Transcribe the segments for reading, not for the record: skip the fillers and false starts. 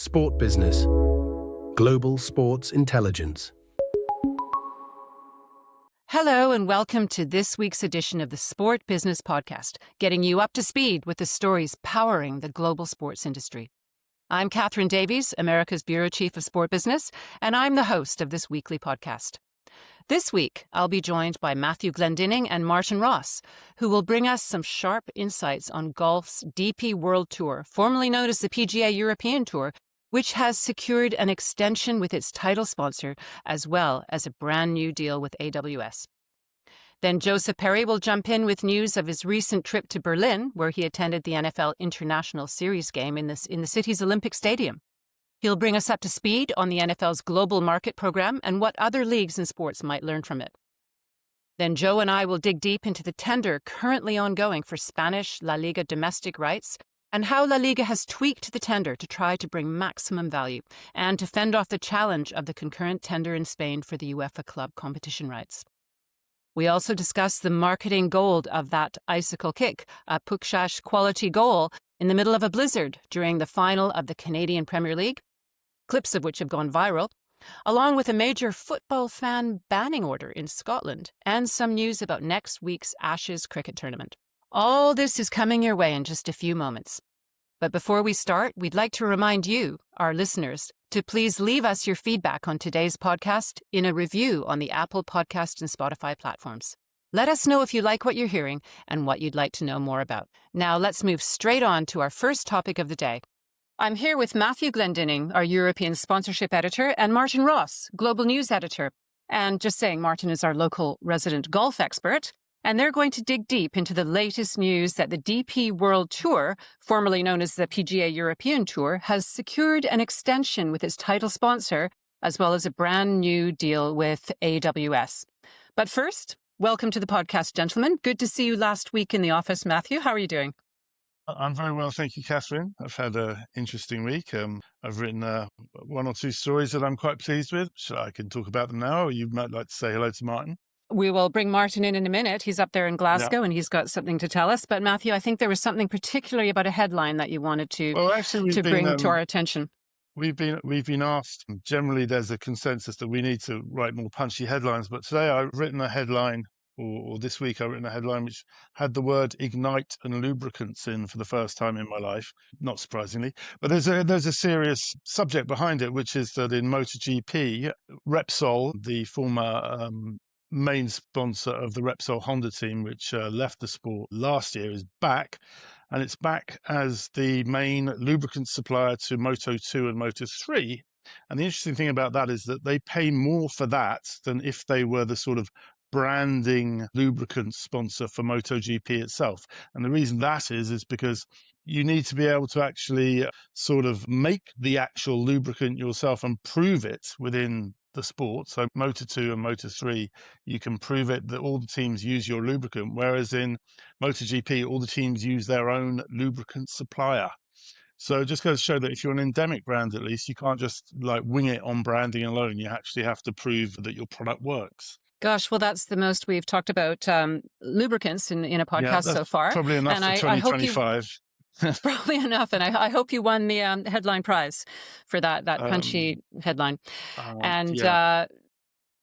Sport Business. Global Sports Intelligence. Hello and welcome to this week's edition of the Sport Business Podcast, getting you up to speed with the stories powering the global sports industry. I'm Catherine Davies, America's Bureau Chief of Sport Business, and I'm the host of this weekly podcast. This week, I'll be joined by Matthew Glendinning and Martin Ross, who will bring us some sharp insights on golf's DP World Tour, formerly known as the PGA European Tour, which has secured an extension with its title sponsor, as well as a brand new deal with AWS. Then Joseph Perry will jump in with news of his recent trip to Berlin, where he attended the NFL International Series game in the city's Olympic Stadium. He'll bring us up to speed on the NFL's global market program and what other leagues and sports might learn from it. Then Joe and I will dig deep into the tender currently ongoing for Spanish LaLiga domestic rights and how LaLiga has tweaked the tender to try to bring maximum value and to fend off the challenge of the concurrent tender in Spain for the UEFA club competition rights. We also discuss the marketing gold of that icicle kick, a Pukshash quality goal in the middle of a blizzard during the final of the Canadian Premier League, clips of which have gone viral, along with a major football fan banning order in Scotland and some news about next week's Ashes cricket tournament. All this is coming your way in just a few moments. But before we start, we'd like to remind you, our listeners, to please leave us your feedback on today's podcast in a review on the Apple Podcast and Spotify platforms. Let us know if you like what you're hearing and what you'd like to know more about. Now let's move straight on to our first topic of the day. I'm here with Matthew Glendinning, our European sponsorship editor, and Martin Ross, global news editor. And just saying, Martin is our local resident golf expert. And they're going to dig deep into the latest news that the DP World Tour, formerly known as the PGA European Tour, has secured an extension with its title sponsor, as well as a brand new deal with AWS. But first, welcome to the podcast, gentlemen. Good to see you last week in the office. Matthew, how are you doing? I'm very well, thank you, Catherine. I've had an interesting week. I've written one or two stories that I'm quite pleased with. So I can talk about them now, or you might like to say hello to Martin. We will bring Martin in a minute. He's up there in Glasgow and he's got something to tell us. But Matthew, I think there was something particularly about a headline that you wanted to bring to our attention. We've been asked. Generally, there's a consensus that we need to write more punchy headlines. But today I've written a headline, or this week I've written a headline which had the word ignite and lubricants in for the first time in my life, not surprisingly. But there's a serious subject behind it, which is that in MotoGP, Repsol, the former main sponsor of the Repsol Honda team, which left the sport last year, is back. And it's back as the main lubricant supplier to Moto2 and Moto3. And the interesting thing about that is that they pay more for that than if they were the sort of branding lubricant sponsor for MotoGP itself. And the reason that is because you need to be able to actually sort of make the actual lubricant yourself and prove it within the sport. So Moto2 and Moto3, you can prove it that all the teams use your lubricant, whereas in MotoGP, all the teams use their own lubricant supplier. So it just goes to show that if you're an endemic brand, at least, you can't just like wing it on branding alone. You actually have to prove that your product works. Gosh, well, that's the most we've talked about lubricants in a podcast so far. Probably enough for 2025. Probably enough, and I hope you won the headline prize for that punchy headline.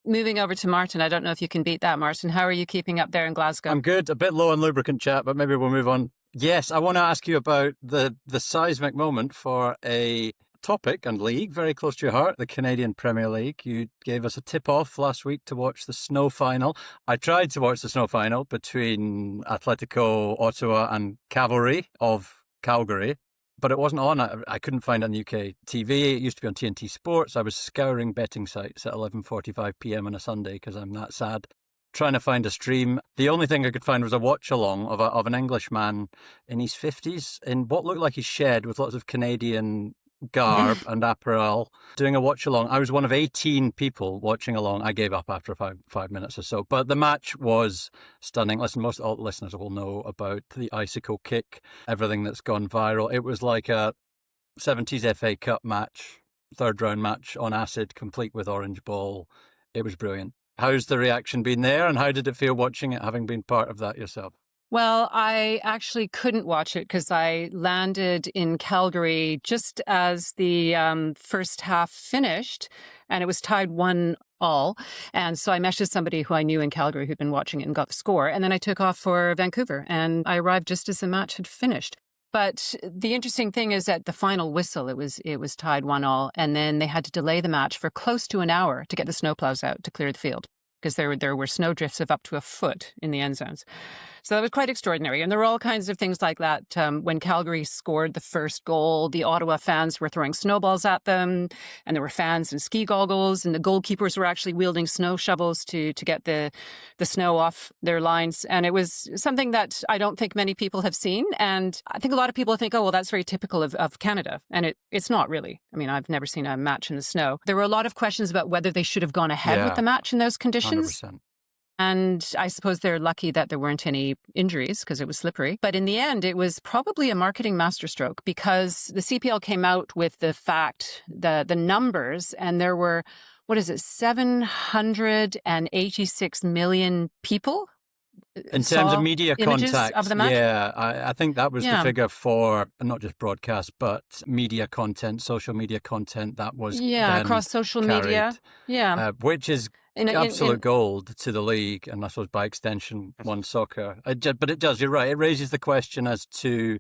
Moving over to Martin, I don't know if you can beat that, Martin. How are you keeping up there in Glasgow? I'm good. A bit low on lubricant chat, but maybe we'll move on. Yes, I want to ask you about the seismic moment for a topic and league very close to your heart, the Canadian Premier League. You gave us a tip-off last week to watch the snow final. I tried to watch the snow final between Atletico Ottawa and Cavalry of Calgary, but it wasn't on. I couldn't find it on UK TV. It used to be on TNT Sports. I was scouring betting sites at 11:45 p.m. on a Sunday because I'm that sad, trying to find a stream. The only thing I could find was a watch-along of an Englishman in his 50s in what looked like his shed with lots of Canadian garb and apparel, doing a watch-along. I was one of 18 people watching along. I gave up after five minutes or so. But the match was stunning. Listen, most all listeners will know about the icicle kick, everything that's gone viral. It was like a 70s FA Cup match, third round match on acid, complete with orange ball. It was brilliant. How's the reaction been there, and how did it feel watching it, having been part of that yourself? Well, I actually couldn't watch it because I landed in Calgary just as the first half finished, and it was tied 1-1. And so I messaged somebody who I knew in Calgary who'd been watching it and got the score. And then I took off for Vancouver, and I arrived just as the match had finished. But the interesting thing is at the final whistle, it was tied 1-1, and then they had to delay the match for close to an hour to get the snowplows out to clear the field, because there were snow drifts of up to a foot in the end zones. So that was quite extraordinary. And there were all kinds of things like that. When Calgary scored the first goal, the Ottawa fans were throwing snowballs at them, and there were fans in ski goggles, and the goalkeepers were actually wielding snow shovels to get the snow off their lines. And it was something that I don't think many people have seen. And I think a lot of people think, oh, well, that's very typical of Canada. And it's not really. I mean, I've never seen a match in the snow. There were a lot of questions about whether they should have gone ahead with the match in those conditions. 100%. And I suppose they're lucky that there weren't any injuries because it was slippery. But in the end, it was probably a marketing masterstroke, because the CPL came out with the fact, the numbers, and there were, 786 million people in terms of media contact of the match? Yeah, I think that was the figure for not just broadcast, but media content, social media content that was across social media. Which is absolute gold to the league, and I suppose by extension, One Soccer. But it does, you're right, it raises the question as to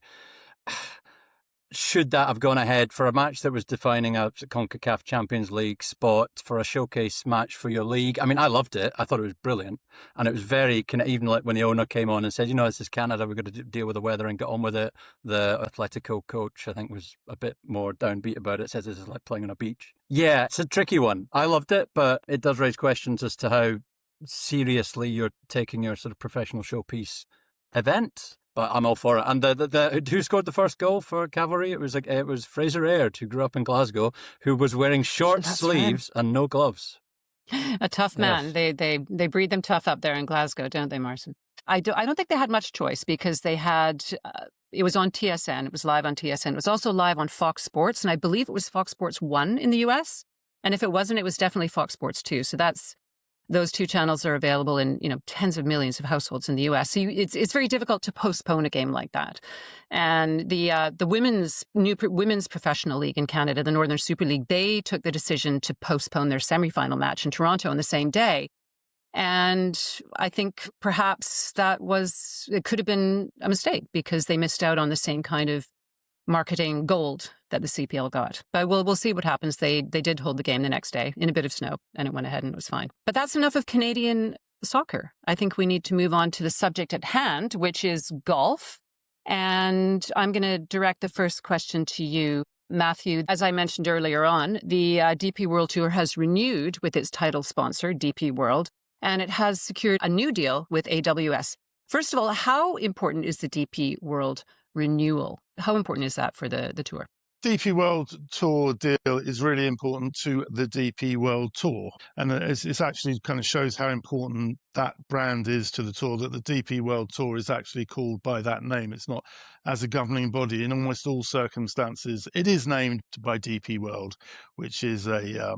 should that have gone ahead for a match that was defining a CONCACAF Champions League spot, for a showcase match for your league? I mean, I loved it. I thought it was brilliant. And it was very, even like when the owner came on and said, this is Canada, we've got to deal with the weather and get on with it. The Atletico coach, I think, was a bit more downbeat about it. Says this is like playing on a beach. Yeah, it's a tricky one. I loved it, but it does raise questions as to how seriously you're taking your sort of professional showpiece event. But I'm all for it. And who scored the first goal for Cavalry? It was Fraser Aird, who grew up in Glasgow, who was wearing short sleeves and no gloves. A tough man. Yes. They breed them tough up there in Glasgow, don't they, Martin? I don't think they had much choice, because they had it was on TSN. It was live on TSN. It was also live on Fox Sports, and I believe it was Fox Sports 1 in the US. And if it wasn't, it was definitely Fox Sports 2. So those two channels are available in, tens of millions of households in the US. So it's very difficult to postpone a game like that. And the women's professional league in Canada, the Northern Super League, they took the decision to postpone their semifinal match in Toronto on the same day. And I think perhaps it could have been a mistake, because they missed out on the same kind of marketing gold that the CPL got. But we'll see what happens. They did hold the game the next day in a bit of snow, and it went ahead and it was fine. But that's enough of Canadian soccer. I think we need to move on to the subject at hand, which is golf. And I'm going to direct the first question to you, Matthew. As I mentioned earlier on, the DP World Tour has renewed with its title sponsor, DP World, and it has secured a new deal with AWS. First of all, how important is the DP World renewal? How important is that for the tour? DP World Tour deal is really important to the DP World Tour. And it's actually kind of shows how important that brand is to the tour, that the DP World Tour is actually called by that name. It's not as a governing body. In almost all circumstances, it is named by DP World, which is a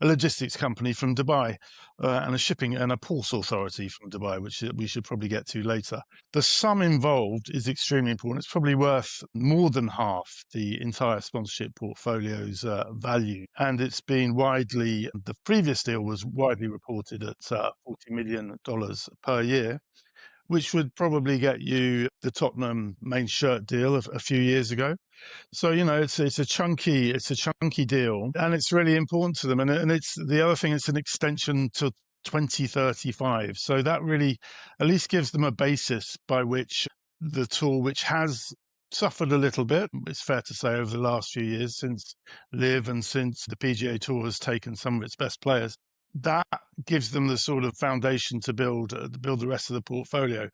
logistics company from Dubai, and a shipping and a ports authority from Dubai, which we should probably get to later. The sum involved is extremely important. It's probably worth more than half the entire sponsorship portfolio's value. And it's been the previous deal was widely reported at $40 million per year, which would probably get you the Tottenham main shirt deal of a few years ago. So, it's a chunky deal, and it's really important to them. And it's the other thing, it's an extension to 2035. So that really at least gives them a basis by which the tour, which has suffered a little bit, it's fair to say, over the last few years, since LIV and since the PGA Tour has taken some of its best players, that gives them the sort of foundation to build the rest of the portfolio.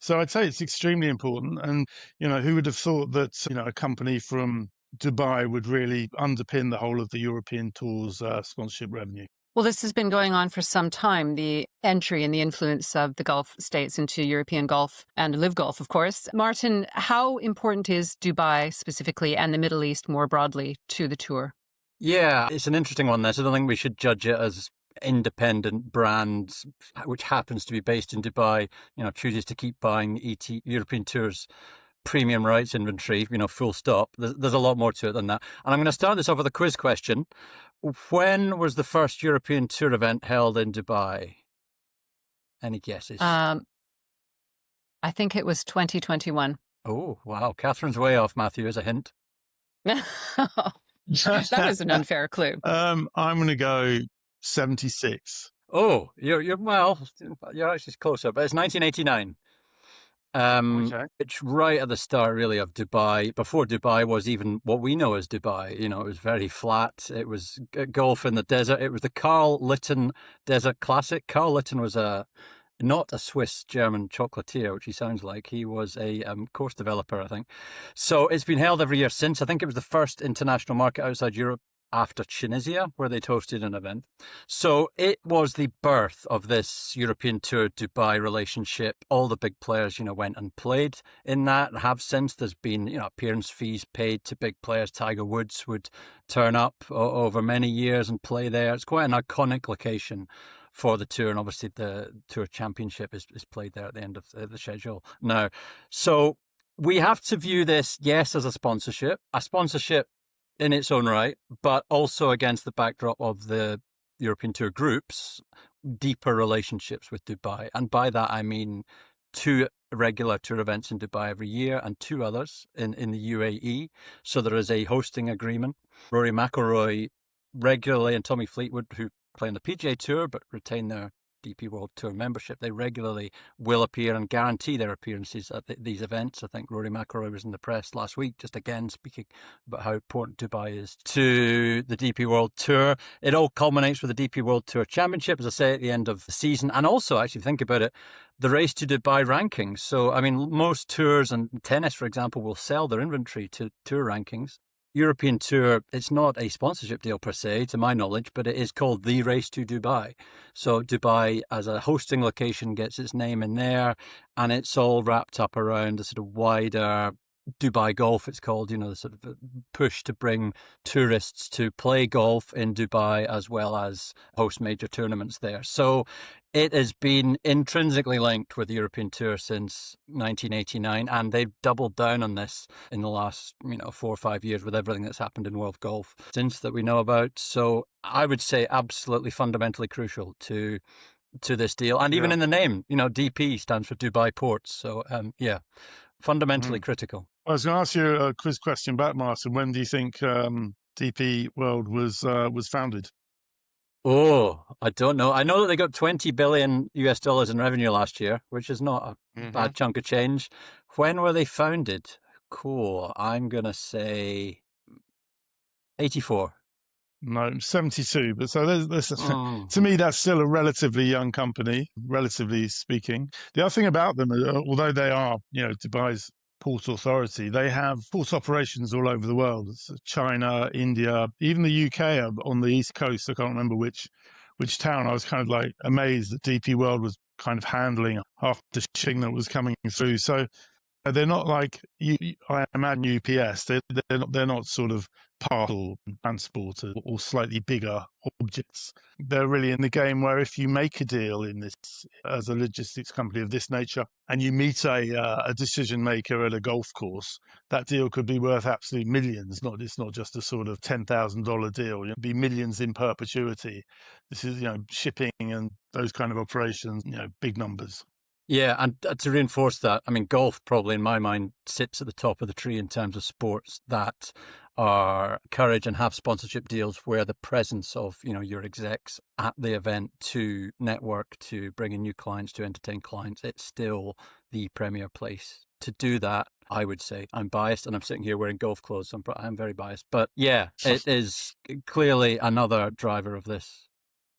So I'd say it's extremely important. And, who would have thought that, a company from Dubai would really underpin the whole of the European Tour's sponsorship revenue? Well, this has been going on for some time, the entry and the influence of the Gulf states into European golf and LIV Golf, of course. Martin, how important is Dubai specifically, and the Middle East more broadly, to the tour? Yeah, it's an interesting one, this. I don't think we should judge it as independent brand, which happens to be based in Dubai, chooses to keep buying the European Tour's premium rights inventory, full stop. There's a lot more to it than that. And I'm going to start this off with a quiz question. When was the first European Tour event held in Dubai? Any guesses? I think it was 2021. Oh, wow. Catherine's way off, Matthew, as a hint. That was an unfair clue. I'm going to go 76. Oh, you're actually closer, but it's 1989. Okay. It's right at the start, really, of Dubai. Before Dubai was even what we know as Dubai, it was very flat. It was golf in the desert. It was the Carl Litten Desert Classic. Carl Litten was not a Swiss-German chocolatier, which he sounds like. He was a course developer, I think. So it's been held every year since. I think it was the first international market outside Europe after Tunisia, where they hosted an event. So it was the birth of this European Tour Dubai relationship. All the big players, went and played in that, have since. There's been, appearance fees paid to big players. Tiger Woods would turn up over many years and play there. It's quite an iconic location for the tour, and obviously the Tour Championship is played there at the end of the schedule now. So we have to view this, yes, as a sponsorship in its own right, but also against the backdrop of the European Tour Group's deeper relationships with Dubai. And by that, I mean 2 regular tour events in Dubai every year and 2 others in the UAE. So there is a hosting agreement. Rory McIlroy regularly, and Tommy Fleetwood, who play on the PGA Tour but retain their DP World Tour membership, they regularly will appear and guarantee their appearances at these events. I think Rory McIlroy was in the press last week, just again speaking about how important Dubai is to the DP World Tour. It all culminates with the DP World Tour Championship, as I say, at the end of the season. And also, actually, think about it, the Race to Dubai rankings. So, I mean, most tours and tennis, for example, will sell their inventory to tour rankings. European Tour, it's not a sponsorship deal per se, to my knowledge, but it is called the Race to Dubai. So Dubai as a hosting location gets its name in there, and it's all wrapped up around the sort of wider Dubai Golf, it's called, the sort of push to bring tourists to play golf in Dubai as well as host major tournaments there. So it has been intrinsically linked with the European Tour since 1989, and they've doubled down on this in the last, 4 or 5 years with everything that's happened in world golf since that we know about. So I would say absolutely fundamentally crucial to this deal. And even in the name, DP stands for Dubai Ports. So, fundamentally critical. I was going to ask you a quiz question back, Martin. When do you think DP World was founded? Oh, I don't know. I know that they got $20 billion US in revenue last year, which is not a bad chunk of change. When were they founded? Cool. I'm going to say 84. No, 72. But so there's to me, that's still a relatively young company, relatively speaking. The other thing about them, although they are, Dubai's port authority, they have port operations all over the world. It's China, India, even the UK on the East Coast. I can't remember which town. I was kind of like amazed that DP World was kind of handling half the shipping that was coming through. So they're not like I imagine UPS. They're not sort of parcel transport or slightly bigger objects. They're really in the game where if you make a deal in this as a logistics company of this nature and you meet a decision maker at a golf course, that deal could be worth absolute millions. It's not just a sort of $10,000 deal. It'd be millions in perpetuity. This is shipping and those kind of operations. Big numbers. Yeah, and to reinforce that, I mean, golf probably in my mind sits at the top of the tree in terms of sports that are encourage and have sponsorship deals where the presence of, your execs at the event to network, to bring in new clients, to entertain clients, it's still the premier place to do that. I would say I'm biased, and I'm sitting here wearing golf clothes, so I'm very biased. But yeah, it is clearly another driver of this.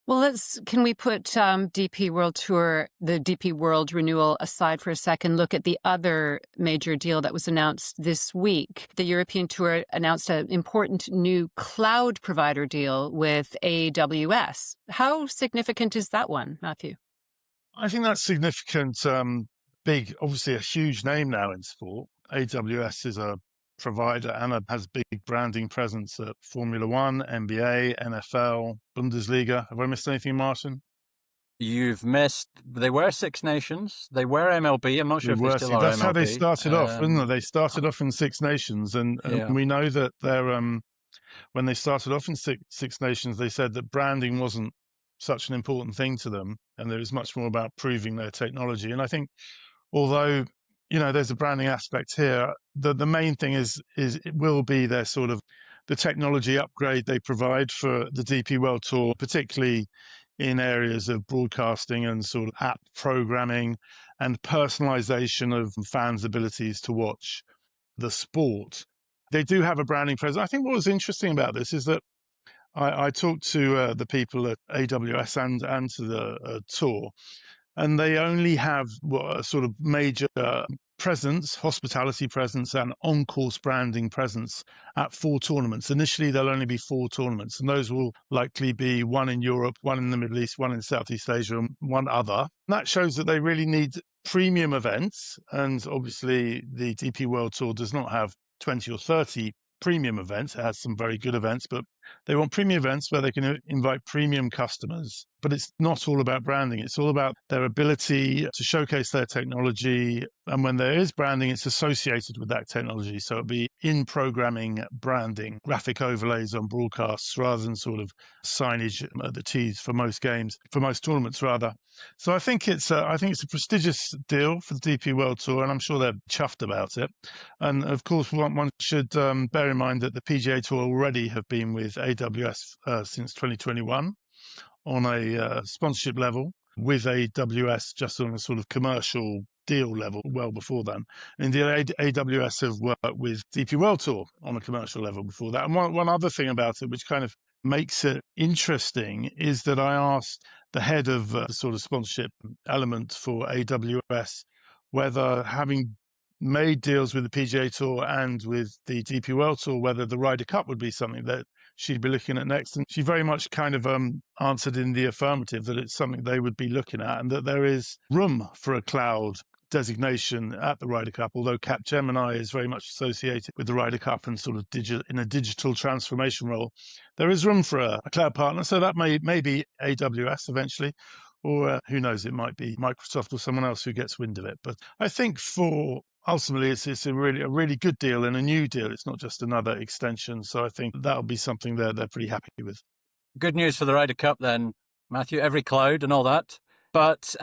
Well, can we put DP World Tour, the DP World renewal aside for a second, look at the other major deal that was announced this week. The European Tour announced an important new cloud provider deal with AWS. How significant is that one, Matthew? I think that's significant. Big, obviously a huge name now in sport. AWS is a provider and has big branding presence at Formula One, NBA, NFL, Bundesliga. Have I missed anything, Martin? You've missed. They were Six Nations. They were MLB. I'm not sure if they still are That's MLB. how they started off, wasn't it? They started off in Six Nations, and we know that they're when they started off in Six Nations, they said that branding wasn't such an important thing to them, and there was much more about proving their technology. And I think, although there's a branding aspect here, the main thing is it will be their sort of the technology upgrade they provide for the DP World Tour, particularly in areas of broadcasting and sort of app programming and personalization of fans' abilities to watch the sport. They do have a branding presence. I think what was interesting about this is that I talked to the people at AWS and to the tour, and they only have a sort of major presence, hospitality presence, and on-course branding presence at 4 tournaments. Initially, there'll only be 4 tournaments, and those will likely be one in Europe, one in the Middle East, one in Southeast Asia, and one other. And that shows that they really need premium events, and obviously the DP World Tour does not have 20 or 30 premium events. It has some very good events, but they want premium events where they can invite premium customers. But it's not all about branding. It's all about their ability to showcase their technology. And when there is branding, it's associated with that technology. So it'll be in programming branding, graphic overlays on broadcasts rather than sort of signage at the tees for most games, for most tournaments rather. So I think it's a prestigious deal for the DP World Tour, and I'm sure they're chuffed about it. And of course, one should bear in mind that the PGA Tour already have been with AWS since 2021 on a sponsorship level, with AWS just on a sort of commercial deal level well before then. And the AWS have worked with DP World Tour on a commercial level before that. And one other thing about it, which kind of makes it interesting, is that I asked the head of the sort of sponsorship element for AWS whether, having made deals with the PGA Tour and with the DP World Tour, whether the Ryder Cup would be something that she'd be looking at next. And she very much kind of answered in the affirmative that it's something they would be looking at, and that there is room for a cloud designation at the Ryder Cup, although Capgemini is very much associated with the Ryder Cup and sort of in a digital transformation role. There is room for a cloud partner, so that may be AWS eventually, or who knows, it might be Microsoft or someone else who gets wind of it. But I think ultimately, it's a really good deal and a new deal. It's not just another extension. So I think that'll be something they're pretty happy with. Good news for the Ryder Cup then, Matthew. Every cloud and all that. But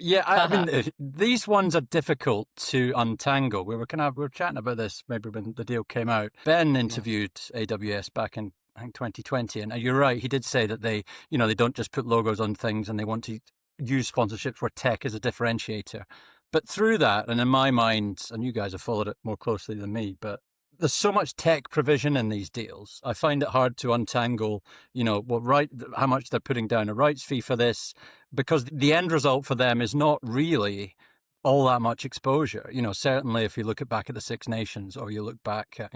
yeah, I mean, these ones are difficult to untangle. We were chatting about this maybe when the deal came out. Ben interviewed AWS back in, I think, 2020, and you're right. He did say that they don't just put logos on things, and they want to use sponsorships where tech is a differentiator. But through that, and in my mind, and you guys have followed it more closely than me, but there's so much tech provision in these deals. I find it hard to untangle, how much they're putting down a rights fee for this, because the end result for them is not really all that much exposure. Certainly if you look back at the Six Nations, or you look back at,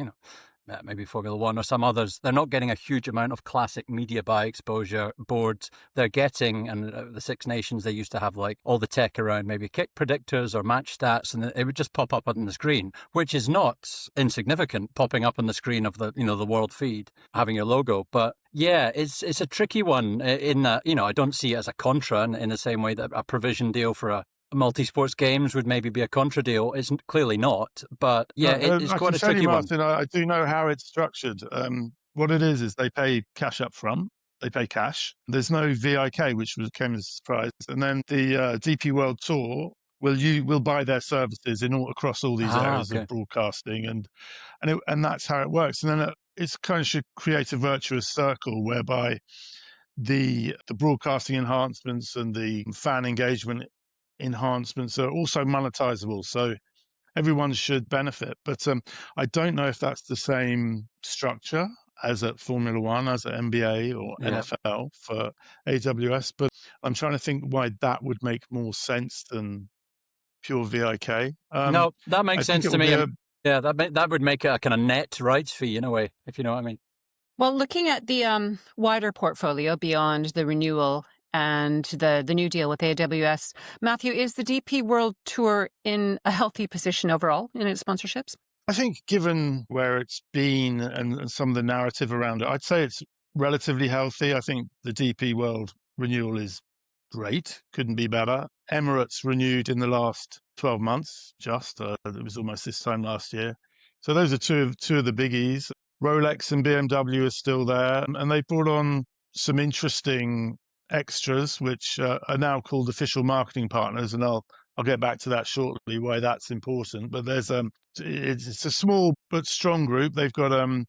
maybe Formula One or some others, they're not getting a huge amount of classic media buy exposure boards. They're getting, and the Six Nations, they used to have like all the tech around maybe kick predictors or match stats, and it would just pop up on the screen, which is not insignificant, popping up on the screen of the, the world feed, having your logo. But yeah, it's a tricky one in that, I don't see it as a contra in the same way that a provision deal for a multi-sports games would maybe be a contra deal. It's clearly not, but yeah, it's quite a tricky one. Martin, I do know how it's structured. What it is they pay cash up front. They pay cash. There's no VIK, which came as a surprise. And then the DP World Tour will buy their services across all these areas of broadcasting, and that's how it works. And then it's kind of should create a virtuous circle whereby the broadcasting enhancements and the fan engagement enhancements are also monetizable, so everyone should benefit. But I don't know if that's the same structure as at Formula One, as at NBA or NFL for AWS, but I'm trying to think why that would make more sense than pure VIK. No, that makes sense to me. That would make a kind of net rights fee in a way, if you know what I mean. Well, looking at the wider portfolio beyond the renewal and the new deal with AWS, Matthew, is the DP World Tour in a healthy position overall in its sponsorships? I think given where it's been and some of the narrative around it, I'd say it's relatively healthy. I think the DP World renewal is great, couldn't be better. Emirates renewed in the last 12 months, it was almost this time last year. So those are two of the biggies. Rolex and BMW are still there, and they brought on some interesting extras, which are now called official marketing partners, and I'll get back to that shortly, why that's important. But it's a small but strong group. They've got an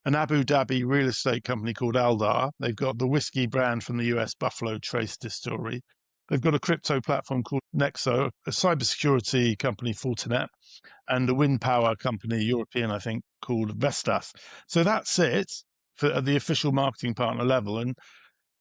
Abu Dhabi real estate company called Aldar. They've got the whiskey brand from the US, Buffalo Trace Distillery. They've got a crypto platform called Nexo, a cybersecurity company, Fortinet, and a wind power company, European, I think, called Vestas. So that's it at the official marketing partner level. And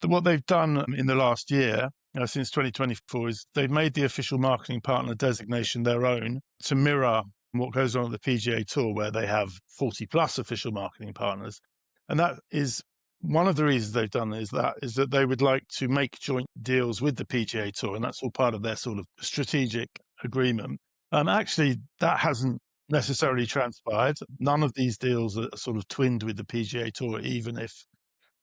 what they've done in the last year, since 2024, is they've made the official marketing partner designation their own to mirror what goes on at the PGA Tour, where they have 40 plus official marketing partners. And that is one of the reasons they've done is that they would like to make joint deals with the PGA Tour, and that's all part of their sort of strategic agreement. Actually, that hasn't necessarily transpired. None of these deals are sort of twinned with the PGA Tour, even if,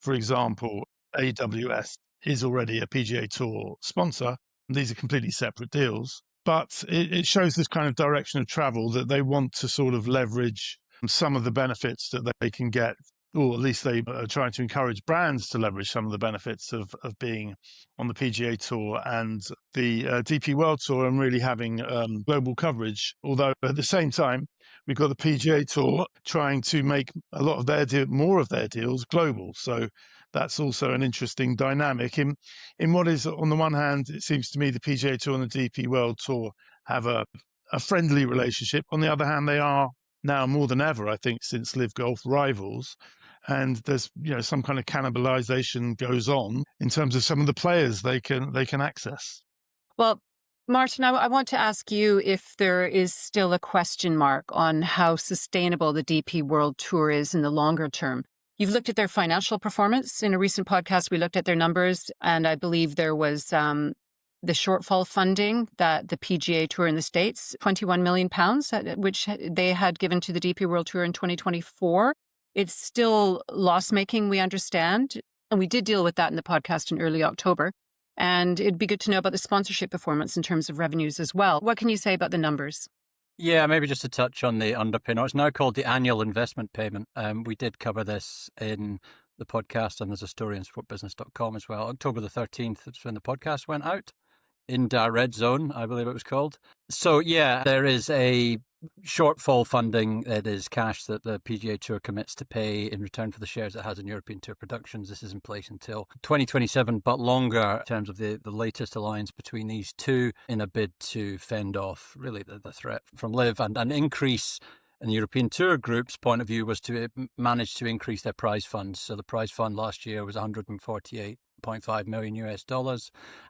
for example, AWS is already a PGA Tour sponsor. These are completely separate deals, but it shows this kind of direction of travel that they want to sort of leverage some of the benefits that they can get, or at least they are trying to encourage brands to leverage some of the benefits of being on the PGA Tour and the DP World Tour and really having global coverage. Although at the same time, we've got the PGA Tour trying to make a lot of more of their deals global. So that's also an interesting dynamic in what is, on the one hand, it seems to me the PGA Tour and the DP World Tour have a friendly relationship. On the other hand, they are now more than ever, I think, since Live Golf, rivals. And there's some kind of cannibalization goes on in terms of some of the players they can access. Well, Martin, I want to ask you if there is still a question mark on how sustainable the DP World Tour is in the longer term. You've looked at their financial performance. In a recent podcast, we looked at their numbers, and I believe there was the shortfall funding that the PGA Tour in the States, £21 million, which they had given to the DP World Tour in 2024. It's still loss-making, we understand, and we did deal with that in the podcast in early October. And it'd be good to know about the sponsorship performance in terms of revenues as well. What can you say about the numbers? Yeah, maybe just to touch on the underpin. It's now called the annual investment payment. We did cover this in the podcast, and there's a story on sportbusiness.com as well. October the 13th, that's when the podcast went out. In Red Zone, I believe it was called. So, yeah, there is a shortfall funding. It is cash that the PGA Tour commits to pay in return for the shares it has in European Tour Productions. This is in place until 2027, but longer in terms of the latest alliance between these two in a bid to fend off really the threat from Live and an increase. And the European Tour Group's point of view was to manage to increase their prize funds. So the prize fund last year was $148.5 million US,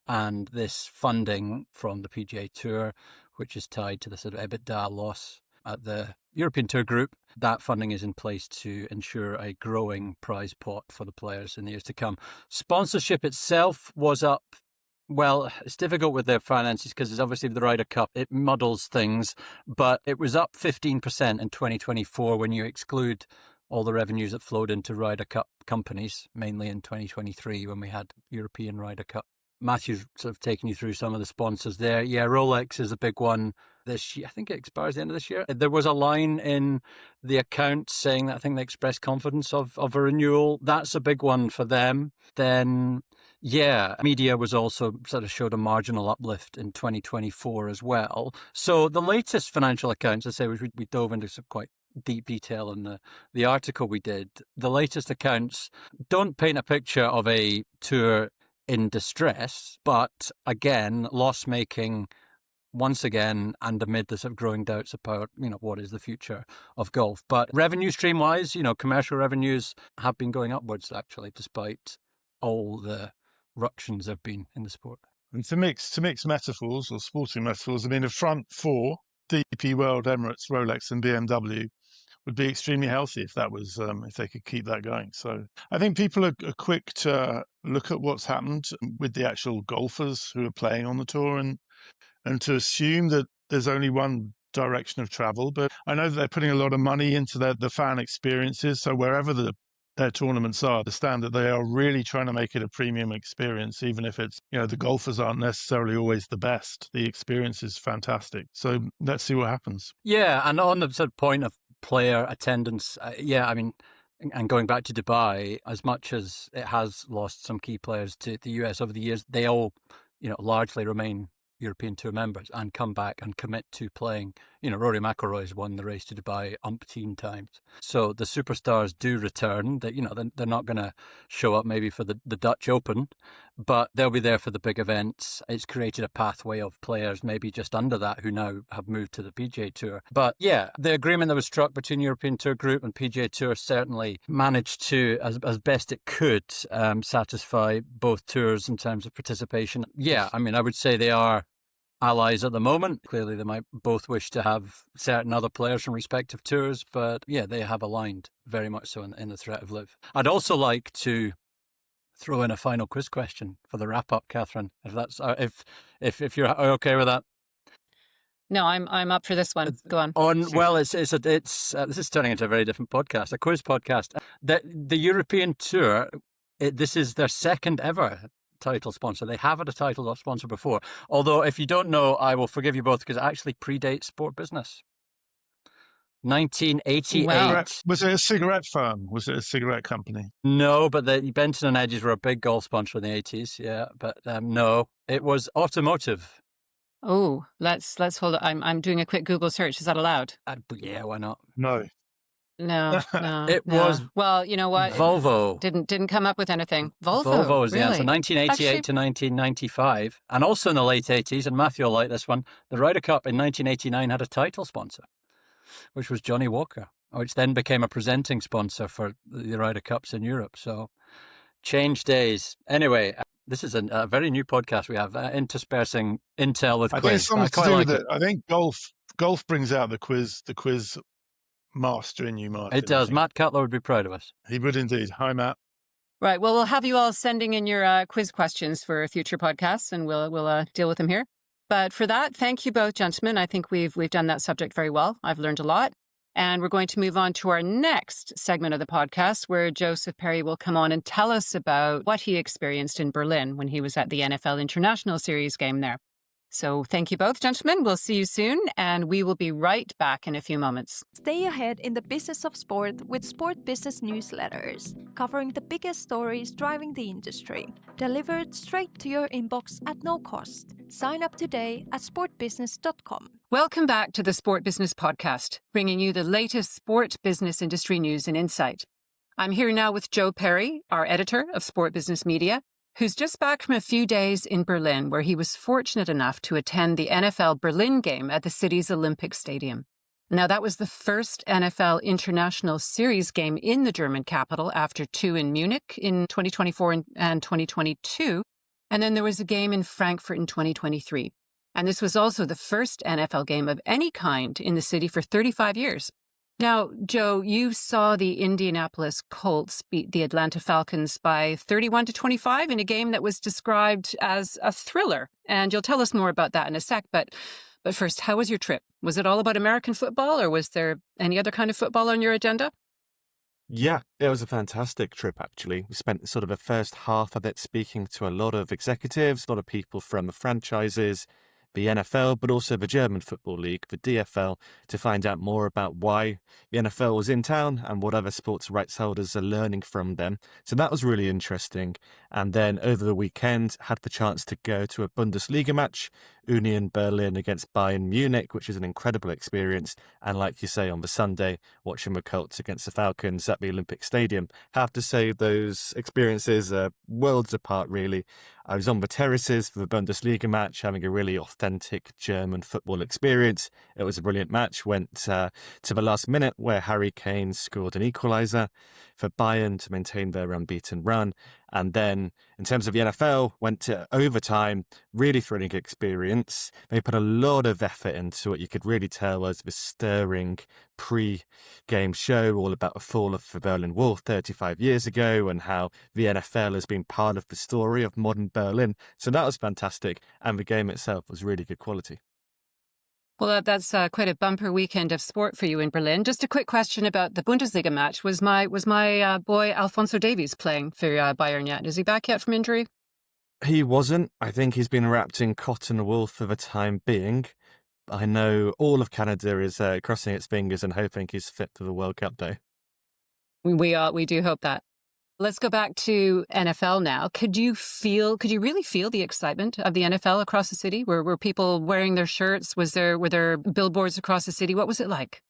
and this funding from the PGA Tour, which is tied to the sort of EBITDA loss at the European Tour Group, that funding is in place to ensure a growing prize pot for the players in the years to come. Sponsorship itself was up. Well, it's difficult with their finances because it's obviously the Ryder Cup. It muddles things, but it was up 15% in 2024 when you exclude all the revenues that flowed into Ryder Cup companies, mainly in 2023 when we had European Ryder Cup. Matthew's sort of taking you through some of the sponsors there. Yeah, Rolex is a big one this year. I think it expires the end of this year. There was a line in the account saying that I think they expressed confidence of a renewal. That's a big one for them. Then, yeah, media was also sort of showed a marginal uplift in 2024 as well. So the latest financial accounts, I say, which we dove into some quite deep detail in the article we did, the latest accounts don't paint a picture of a tour in distress, but again, loss-making once again, and amid the sort of growing doubts about, what is the future of golf. But revenue stream-wise, commercial revenues have been going upwards, actually, despite all the ructions there have been in the sport. And to mix metaphors or sporting metaphors, I mean, the front four, DP World, Emirates, Rolex, and BMW, would be extremely healthy if that was if they could keep that going. So I think people are quick to look at what's happened with the actual golfers who are playing on the tour and to assume that there's only one direction of travel. But I know that they're putting a lot of money into the fan experiences. So wherever their tournaments are, understand that they are really trying to make it a premium experience, even if it's, the golfers aren't necessarily always the best. The experience is fantastic. So let's see what happens. Yeah, and on the sort of point of player attendance, I mean, and going back to Dubai, as much as it has lost some key players to the US over the years, they all, largely remain European Tour members and come back and commit to playing. Rory McIlroy's won the race to Dubai umpteen times. So the superstars do return. That they're not going to show up maybe for the Dutch Open, but they'll be there for the big events. It's created a pathway of players maybe just under that who now have moved to the PGA Tour. But yeah, the agreement that was struck between European Tour Group and PGA Tour certainly managed to, as best it could, satisfy both tours in terms of participation. Yeah, I mean, I would say they are allies at the moment. Clearly, they might both wish to have certain other players from respective tours, but yeah, they have aligned very much so in the threat of live. I'd also like to throw in a final quiz question for the wrap up, Catherine. If that's if you're okay with that. No, I'm up for this one. Go on. Well, it's this is turning into a very different podcast, a quiz podcast. The European Tour, this is their second ever title sponsor. They have had a title sponsor before. Although, if you don't know, I will forgive you both because it actually predates Sport Business. 1988. Wow. Was it a cigarette firm? Was it a cigarette company? No, but the Benson and Hedges were a big golf sponsor in the 80s. Yeah, but no, it was automotive. Oh, let's hold it. I'm doing a quick Google search. Is that allowed? Yeah, why not? No. No. It was. Well, you know what? Volvo. Didn't come up with anything. Volvo was the really? answer. 1988 to 1995, and also in the late 80s. And Matthew will like this one. The Ryder Cup in 1989 had a title sponsor, which was Johnny Walker, which then became a presenting sponsor for the Ryder Cups in Europe. So, change days. Anyway, this is a very new podcast we have, interspersing intel with quiz. I think it's something to do with it. I think golf brings out the quiz master in you, Martin. It does. Matt Cutler would be proud of us. He would indeed. Hi, Matt. Right. Well, we'll have you all sending in your quiz questions for future podcasts, and we'll deal with them here. But for that, thank you both, gentlemen. I think we've done that subject very well. I've learned a lot. And we're going to move on to our next segment of the podcast, where Joseph Perry will come on and tell us about what he experienced in Berlin when he was at the NFL International Series game there. So thank you both, gentlemen. We'll see you soon, and we will be right back in a few moments. Stay ahead in the business of sport with Sport Business newsletters, covering the biggest stories driving the industry, delivered straight to your inbox at no cost. Sign up today at sportbusiness.com. Welcome back to the Sport Business Podcast, bringing you the latest sport business industry news and insight. I'm here now with Joe Perry, our editor of Sport Business Media, who's just back from a few days in Berlin, where he was fortunate enough to attend the NFL Berlin game at the city's Olympic Stadium. Now, that was the first NFL International Series game in the German capital after two in Munich in 2024 and 2022. And then there was a game in Frankfurt in 2023. And this was also the first NFL game of any kind in the city for 35 years. Now, Joe, you saw the Indianapolis Colts beat the Atlanta Falcons by 31-25 in a game that was described as a thriller. And you'll tell us more about that in a sec. But first, how was your trip? Was it all about American football, or was there any other kind of football on your agenda? Yeah, it was a fantastic trip, actually. We spent sort of the first half of it speaking to a lot of executives, a lot of people from the franchises, the NFL, but also the German Football League, the DFL, to find out more about why the NFL was in town and what other sports rights holders are learning from them. So that was really interesting. And then over the weekend, had the chance to go to a Bundesliga match, Union Berlin against Bayern Munich, which is an incredible experience. And like you say, on the Sunday, watching the Colts against the Falcons at the Olympic Stadium. Have to say those experiences are worlds apart, really. I was on the terraces for the Bundesliga match, having a really authentic German football experience. It was a brilliant match. Went to the last minute where Harry Kane scored an equaliser for Bayern to maintain their unbeaten run. And then, in terms of the NFL, went to overtime. Really thrilling experience. They put a lot of effort into it. You could really tell as the stirring pre-game show all about the fall of the Berlin Wall 35 years ago and how the NFL has been part of the story of modern Berlin. So that was fantastic. And the game itself was really good quality. Well, that's quite a bumper weekend of sport for you in Berlin. Just a quick question about the Bundesliga match. Was my boy Alphonso Davies playing for Bayern yet? Is he back yet from injury? He wasn't. I think he's been wrapped in cotton wool for the time being. I know all of Canada is crossing its fingers and hoping he's fit for the World Cup, though. We do hope that. Let's go back to NFL now. Could you really feel the excitement of the NFL across the city? Were people wearing their shirts? Were there billboards across the city? What was it like?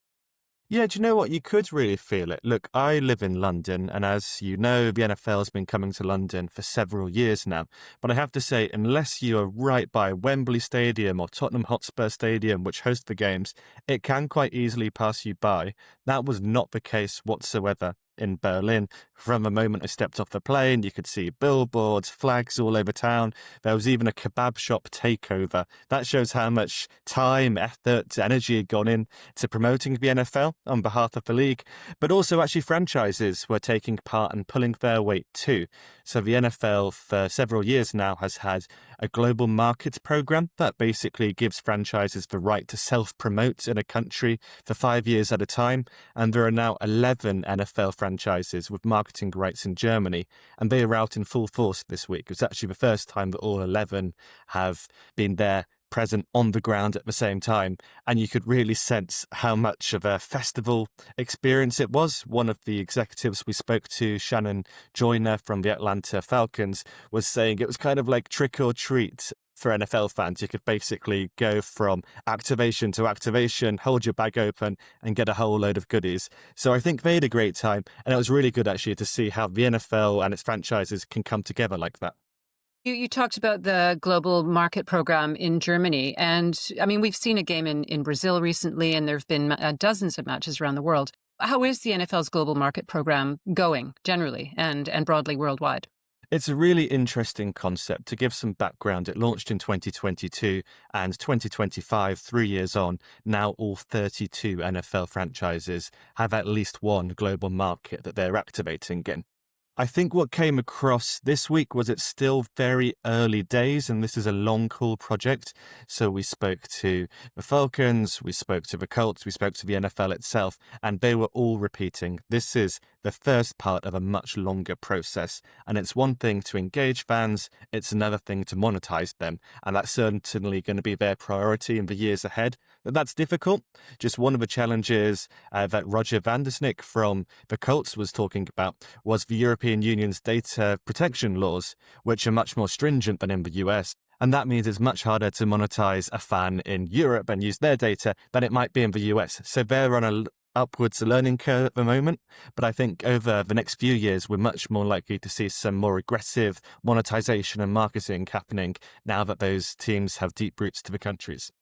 Yeah, do you know what? You could really feel it. Look, I live in London, and as you know, the NFL has been coming to London for several years now. But I have to say, unless you are right by Wembley Stadium or Tottenham Hotspur Stadium, which host the games, it can quite easily pass you by. That was not the case whatsoever in Berlin. From the moment I stepped off the plane, you could see billboards, flags all over town. There was even a kebab shop takeover. That shows how much time, effort, energy had gone in to promoting the NFL on behalf of the league. But also actually franchises were taking part and pulling their weight too. So the NFL for several years now has had a global markets program that basically gives franchises the right to self-promote in a country for 5 years at a time. And there are now 11 NFL franchises with marketing rights in Germany, and they are out in full force this week. It's actually the first time that all 11 have been there, present on the ground at the same time, and you could really sense how much of a festival experience it was. One of the executives we spoke to, Shannon Joyner from the Atlanta Falcons, was saying it was kind of like trick or treat for NFL fans. You could basically go from activation to activation, hold your bag open and get a whole load of goodies. So I think they had a great time, and it was really good actually to see how the NFL and its franchises can come together like that. You talked about the global market program in Germany. And I mean, we've seen a game in Brazil recently, and there have been dozens of matches around the world. How is the NFL's global market program going generally and broadly worldwide? It's a really interesting concept. To give some background, it launched in 2022 and 2025, 3 years on, now all 32 NFL franchises have at least one global market that they're activating in. I think what came across this week was it's still very early days, and this is a long haul project. So we spoke to the Falcons, we spoke to the Colts, we spoke to the NFL itself, and they were all repeating this is the first part of a much longer process. And it's one thing to engage fans, it's another thing to monetize them. And that's certainly going to be their priority in the years ahead. But that's difficult. Just one of the challenges that Roger Vandersnick from the Colts was talking about was the European Union's data protection laws, which are much more stringent than in the US. And that means it's much harder to monetize a fan in Europe and use their data than it might be in the US. So they're on a upwards learning curve at the moment, but I think over the next few years we're much more likely to see some more aggressive monetization and marketing happening now that those teams have deep roots to the countries.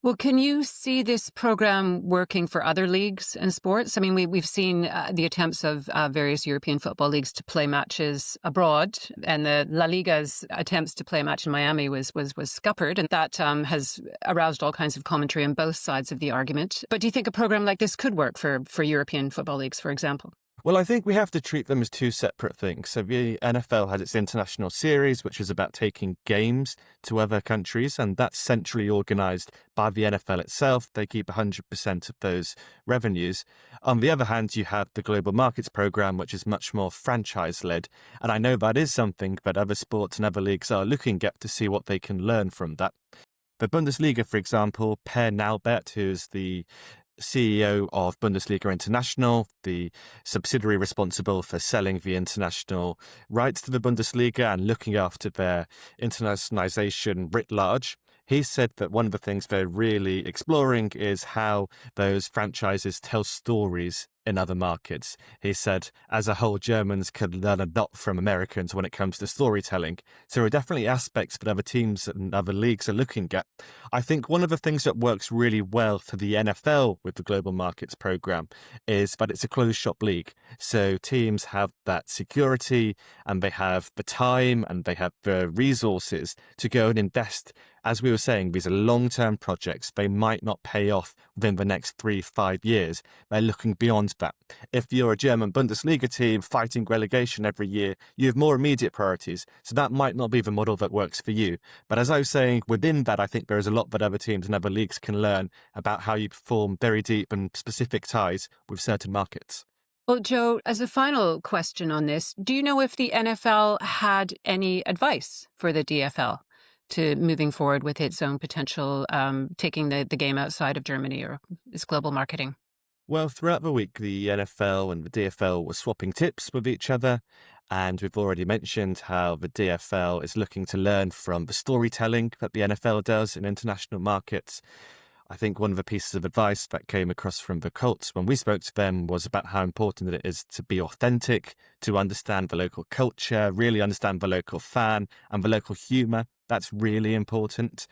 Well, can you see this program working for other leagues and sports? I mean, we've seen the attempts of various European football leagues to play matches abroad, and the LaLiga's attempts to play a match in Miami was scuppered, and that has aroused all kinds of commentary on both sides of the argument. But do you think a program like this could work for European football leagues, for example? Well, I think we have to treat them as two separate things. So the NFL has its international series, which is about taking games to other countries, and that's centrally organised by the NFL itself. They keep 100% of those revenues. On the other hand, you have the Global Markets Programme, which is much more franchise-led. And I know that is something that other sports and other leagues are looking at to see what they can learn from that. The Bundesliga, for example, Per Naubert, who's the CEO of Bundesliga International, the subsidiary responsible for selling the international rights to the Bundesliga and looking after their internationalization writ large. He said that one of the things they're really exploring is how those franchises tell stories in other markets. He said, as a whole, Germans could learn a lot from Americans when it comes to storytelling. So there are definitely aspects that other teams and other leagues are looking at. I think one of the things that works really well for the NFL with the Global Markets Program is that it's a closed shop league. So teams have that security and they have the time and they have the resources to go and invest as we were saying, these are long-term projects. They might not pay off within the next 3-5 years. They're looking beyond that. If you're a German Bundesliga team fighting relegation every year, you have more immediate priorities. So that might not be the model that works for you. But as I was saying, within that, I think there is a lot that other teams and other leagues can learn about how you form very deep and specific ties with certain markets. Well, Joe, as a final question on this, do you know if the NFL had any advice for the DFL to moving forward with its own potential, taking the game outside of Germany or its global marketing? Well, throughout the week, the NFL and the DFL were swapping tips with each other. And we've already mentioned how the DFL is looking to learn from the storytelling that the NFL does in international markets. I think one of the pieces of advice that came across from the Colts when we spoke to them was about how important it is to be authentic, to understand the local culture, really understand the local fan and the local humour. That's really important.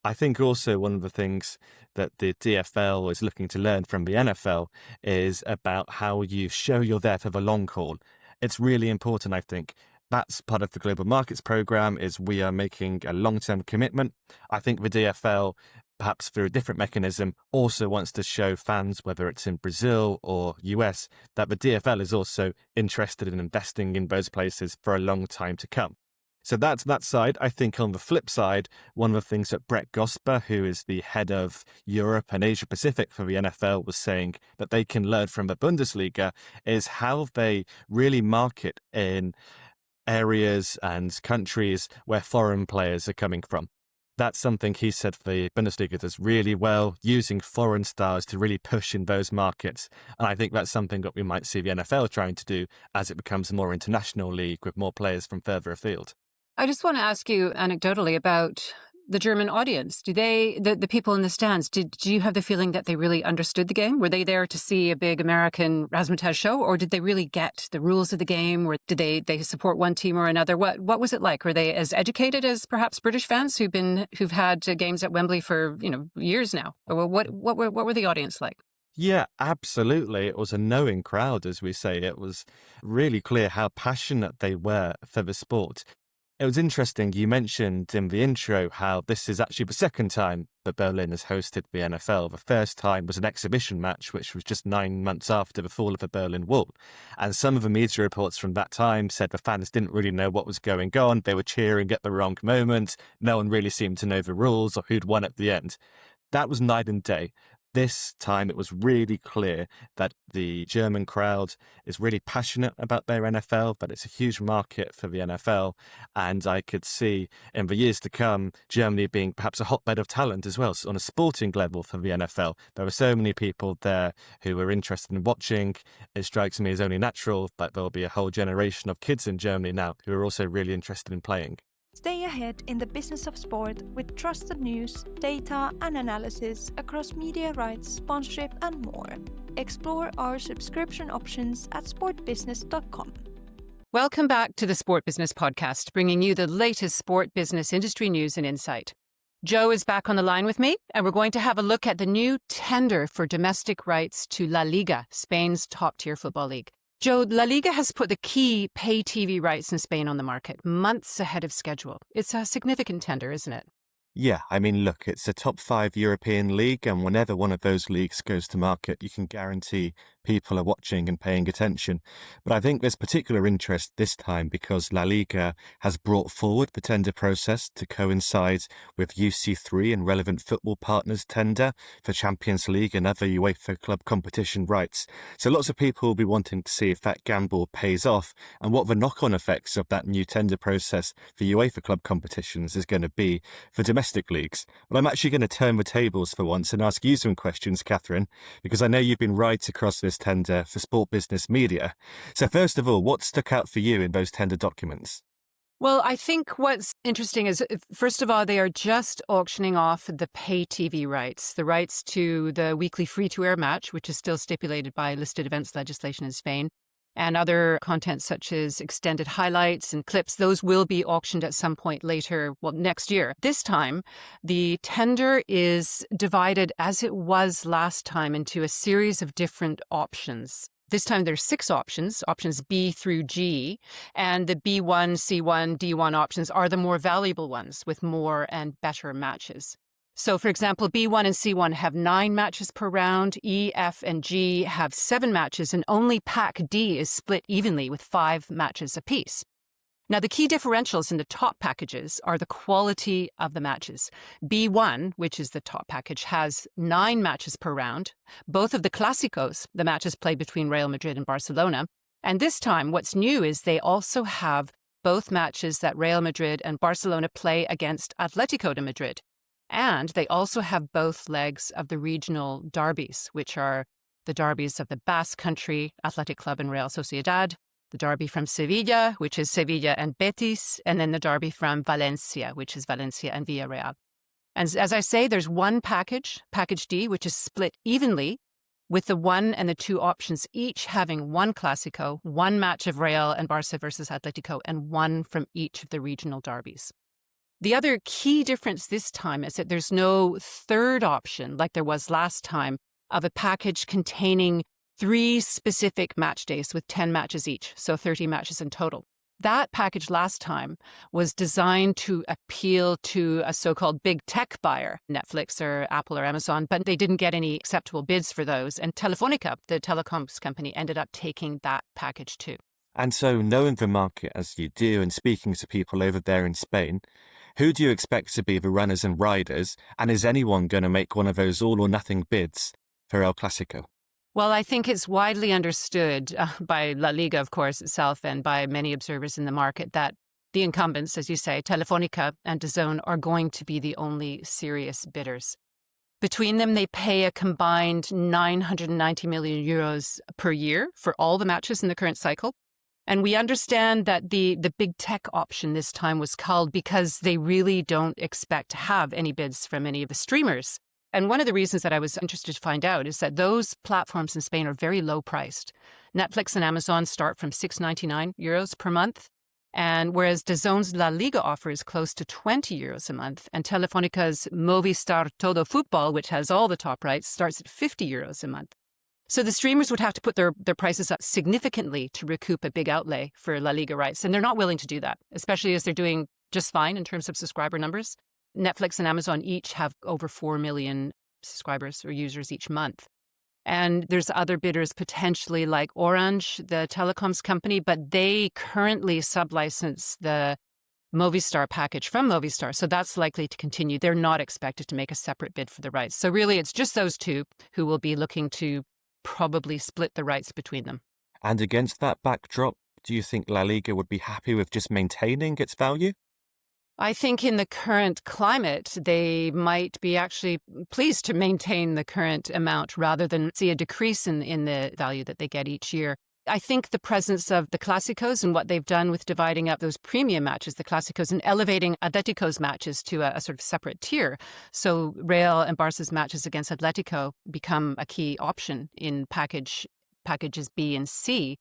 I think also one of the things that the DFL is looking to learn from the NFL is about how you show you're there for the long haul. It's really important, I think. That's part of the Global Markets Programme, is we are making a long-term commitment. I think the DFL, perhaps through a different mechanism, also wants to show fans, whether it's in Brazil or US, that the DFL is also interested in investing in those places for a long time to come. So that's that side. I think on the flip side, one of the things that Brett Gosper, who is the head of Europe and Asia Pacific for the NFL, was saying that they can learn from the Bundesliga is how they really market in areas and countries where foreign players are coming from. That's something he said the Bundesliga does really well, using foreign stars to really push in those markets. And I think that's something that we might see the NFL trying to do as it becomes a more international league with more players from further afield. I just want to ask you anecdotally about the German audience. Do the people in the stands, do you have the feeling that they really understood the game? Were they there to see a big American razzmatazz show, or did they really get the rules of the game? Or did they support one team or another? What was it like? Were they as educated as perhaps British fans who've had games at Wembley for years now? Or what were the audience like? Yeah, absolutely. It was a knowing crowd, as we say. It was really clear how passionate they were for the sport. It was interesting, you mentioned in the intro how this is actually the second time that Berlin has hosted the NFL. The first time was an exhibition match, which was just 9 months after the fall of the Berlin Wall. And some of the media reports from that time said the fans didn't really know what was going on. They were cheering at the wrong moment. No one really seemed to know the rules or who'd won at the end. That was night and day. This time it was really clear that the German crowd is really passionate about their NFL, that it's a huge market for the NFL. And I could see in the years to come, Germany being perhaps a hotbed of talent as well. So on a sporting level for the NFL, there were so many people there who were interested in watching. It strikes me as only natural that there'll be a whole generation of kids in Germany now who are also really interested in playing. Stay ahead in the business of sport with trusted news, data, and analysis across media rights, sponsorship, and more. Explore our subscription options at sportbusiness.com. Welcome back to the Sport Business Podcast, bringing you the latest sport business industry news and insight. Joe is back on the line with me, and we're going to have a look at the new tender for domestic rights to LaLiga, Spain's top-tier football league. Joe, LaLiga has put the key pay TV rights in Spain on the market months ahead of schedule. It's a significant tender, isn't it? Yeah, I mean, look, it's a top 5 European league, and whenever one of those leagues goes to market, you can guarantee people are watching and paying attention. But I think there's particular interest this time because La Liga has brought forward the tender process to coincide with UC3 and relevant football partners' tender for Champions League and other UEFA club competition rights. So lots of people will be wanting to see if that gamble pays off and what the knock-on effects of that new tender process for UEFA club competitions is going to be for domestic leagues. Well, I'm actually going to turn the tables for once and ask you some questions, Catherine, because I know you've been right across this tender for Sport Business Media. So first of all, what stuck out for you in those tender documents? Well, I think what's interesting is, first of all, they are just auctioning off the pay TV rights, the rights to the weekly free-to-air match, which is still stipulated by listed events legislation in Spain, and other content such as extended highlights and clips. Those will be auctioned at some point later, next year. This time, the tender is divided, as it was last time, into a series of different options. This time there's 6 options B through G, and the B1, C1, D1 options are the more valuable ones with more and better matches. So, for example, B1 and C1 have 9 matches per round, E, F, and G have 7 matches, and only Pack D is split evenly with 5 matches apiece. Now, the key differentials in the top packages are the quality of the matches. B1, which is the top package, has 9 matches per round, both of the Clásicos, the matches played between Real Madrid and Barcelona. And this time, what's new is they also have both matches that Real Madrid and Barcelona play against Atlético de Madrid. And they also have both legs of the regional derbies, which are the derbies of the Basque Country, Athletic Club and Real Sociedad, the derby from Sevilla, which is Sevilla and Betis, and then the derby from Valencia, which is Valencia and Villarreal. And as I say, there's one package, Package D, which is split evenly, with the 1 and the 2 options each having 1 Clásico, 1 match of Real and Barça versus Atletico, and 1 from each of the regional derbies. The other key difference this time is that there's no third option, like there was last time, of a package containing 3 specific match days with 10 matches each, so 30 matches in total. That package last time was designed to appeal to a so-called big tech buyer, Netflix or Apple or Amazon, but they didn't get any acceptable bids for those. And Telefónica, the telecoms company, ended up taking that package too. And so, knowing the market as you do and speaking to people over there in Spain, who do you expect to be the runners and riders? And is anyone going to make one of those all-or-nothing bids for El Clásico? Well, I think it's widely understood by LaLiga, of course, itself, and by many observers in the market that the incumbents, as you say, Telefónica and DAZN, are going to be the only serious bidders. Between them, they pay a combined 990 million euros per year for all the matches in the current cycle. And we understand that the big tech option this time was culled because they really don't expect to have any bids from any of the streamers. And one of the reasons that I was interested to find out is that those platforms in Spain are very low priced. Netflix and Amazon start from 6.99 euros per month. And whereas DAZN's LaLiga offer is close to 20 euros a month, and Telefónica's Movistar Todo Futbol, which has all the top rights, starts at 50 euros a month. So the streamers would have to put their prices up significantly to recoup a big outlay for LaLiga rights. And they're not willing to do that, especially as they're doing just fine in terms of subscriber numbers. Netflix and Amazon each have over 4 million subscribers or users each month. And there's other bidders potentially like Orange, the telecoms company, but they currently sublicense the Movistar package from Movistar. So that's likely to continue. They're not expected to make a separate bid for the rights. So really, it's just those two who will be looking to probably split the rights between them. And against that backdrop, do you think La Liga would be happy with just maintaining its value? I think in the current climate, they might be actually pleased to maintain the current amount rather than see a decrease in the value that they get each year. I think the presence of the Clásicos and what they've done with dividing up those premium matches, the Clásicos, and elevating Atletico's matches to a sort of separate tier. So Real and Barca's matches against Atletico become a key option in packages B and C.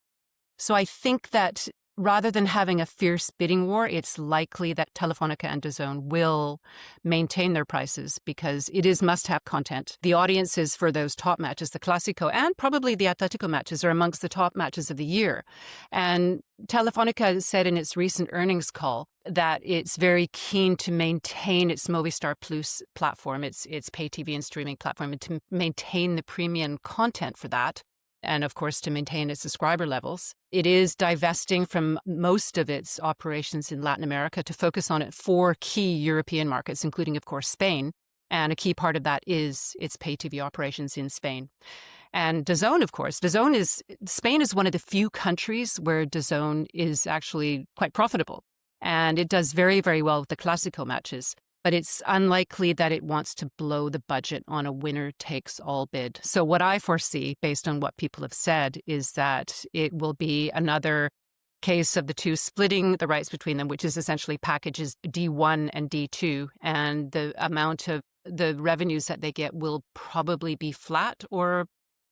So I think that rather than having a fierce bidding war, it's likely that Telefónica and DAZN will maintain their prices because it is must-have content. The audiences for those top matches, the Clásico and probably the Atletico matches, are amongst the top matches of the year. And Telefónica said in its recent earnings call that it's very keen to maintain its Movistar Plus platform, its pay TV and streaming platform, and to maintain the premium content for that. And of course, to maintain its subscriber levels. It is divesting from most of its operations in Latin America to focus on 4 key European markets, including, of course, Spain. And a key part of that is its pay TV operations in Spain. And DAZN, of course, Spain is one of the few countries where DAZN is actually quite profitable. And it does very, very well with the Clásico matches. But it's unlikely that it wants to blow the budget on a winner-takes-all bid. So what I foresee, based on what people have said, is that it will be another case of the two splitting the rights between them, which is essentially packages D1 and D2. And the amount of the revenues that they get will probably be flat, or